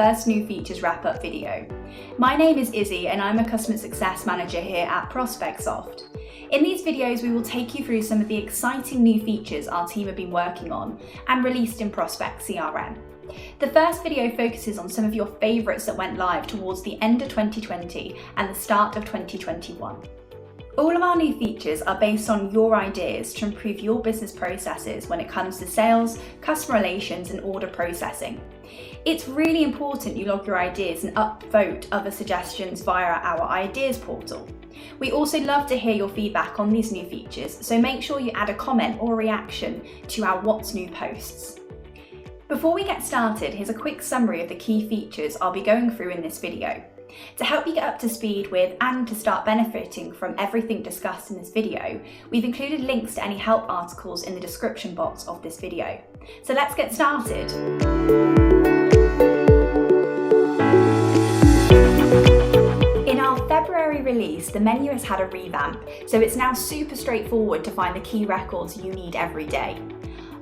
first new features wrap-up video. My name is Izzy and I'm a Customer Success Manager here at ProspectSoft. In these videos we will take you through some of the exciting new features our team have been working on and released in Prospect CRM. The first video focuses on some of your favourites that went live towards the end of 2020 and the start of 2021. All of our new features are based on your ideas to improve your business processes when it comes to sales, customer relations and order processing. It's really important you log your ideas and upvote other suggestions via our ideas portal. We also love to hear your feedback on these new features, so make sure you add a comment or reaction to our What's New posts. Before we get started, here's a quick summary of the key features I'll be going through in this video. To help you get up to speed with and to start benefiting from everything discussed in this video, we've included links to any help articles in the description box of this video. So let's get started. In our February release, the menu has had a revamp, so it's now super straightforward to find the key records you need every day.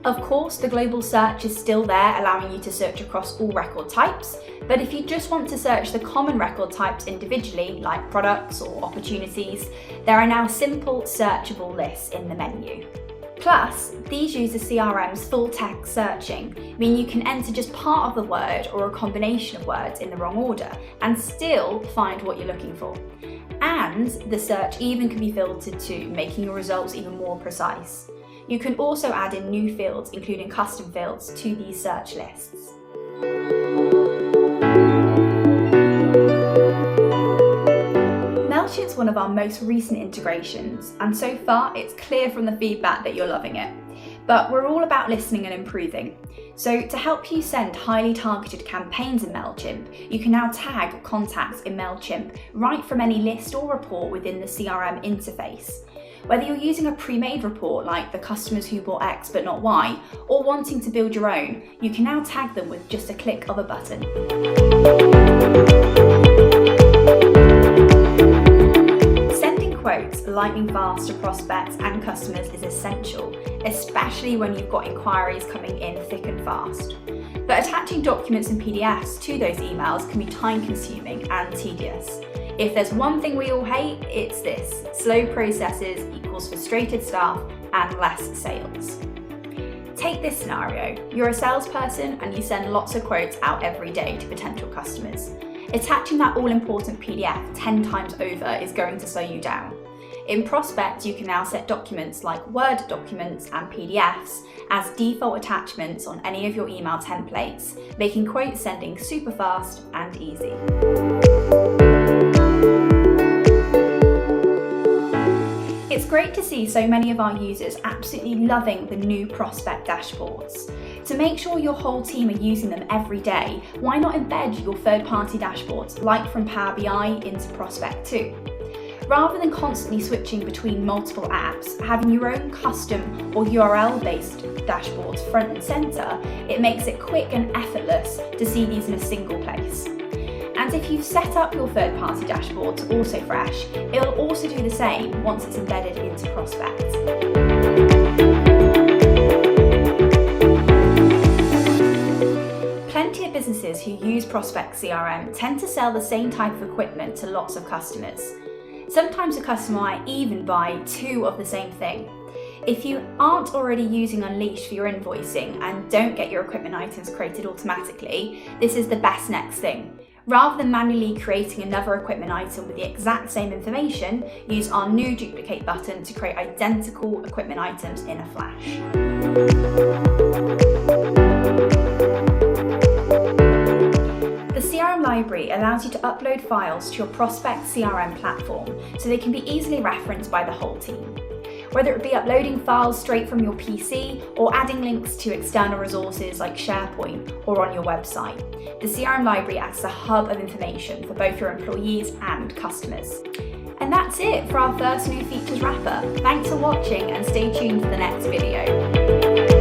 Of course, the global search is still there, allowing you to search across all record types, but if you just want to search the common record types individually, like products or opportunities, there are now simple searchable lists in the menu. Plus, these use the CRM's full text searching, meaning you can enter just part of the word or a combination of words in the wrong order and still find what you're looking for. And the search even can be filtered too, making your results even more precise. You can also add in new fields, including custom fields, to these search lists. MailChimp's one of our most recent integrations, and so far it's clear from the feedback that you're loving it. But we're all about listening and improving. So to help you send highly targeted campaigns in MailChimp, you can now tag contacts in MailChimp right from any list or report within the CRM interface. Whether you're using a pre-made report like the customers who bought X but not Y, or wanting to build your own, you can now tag them with just a click of a button. Sending quotes lightning fast to prospects and customers is essential, especially when you've got inquiries coming in thick and fast. But attaching documents and PDFs to those emails can be time-consuming and tedious. If there's one thing we all hate, it's this: slow processes equals frustrated staff and less sales. Take this scenario. You're a salesperson and you send lots of quotes out every day to potential customers. Attaching that all-important PDF 10 times over is going to slow you down. In Prospect, you can now set documents like Word documents and PDFs as default attachments on any of your email templates, making quote sending super fast and easy. It's great to see so many of our users absolutely loving the new Prospect dashboards. To make sure your whole team are using them every day, why not embed your third-party dashboards, like from Power BI, into Prospect too? Rather than constantly switching between multiple apps, having your own custom or URL-based dashboards front and center, it makes it quick and effortless to see these in a single place. And if you've set up your third-party dashboard to Auto Fresh, it'll also do the same once it's embedded into Prospect. Plenty of businesses who use Prospect CRM tend to sell the same type of equipment to lots of customers. Sometimes a customer might even buy two of the same thing. If you aren't already using Unleash for your invoicing and don't get your equipment items created automatically, this is the best next thing. Rather than manually creating another equipment item with the exact same information, use our new duplicate button to create identical equipment items in a flash. The CRM library allows you to upload files to your Prospect CRM platform so they can be easily referenced by the whole team. Whether it be uploading files straight from your PC or adding links to external resources like SharePoint or on your website, the CRM library acts as a hub of information for both your employees and customers. And that's it for our first new features wrap-up. Thanks for watching and stay tuned for the next video.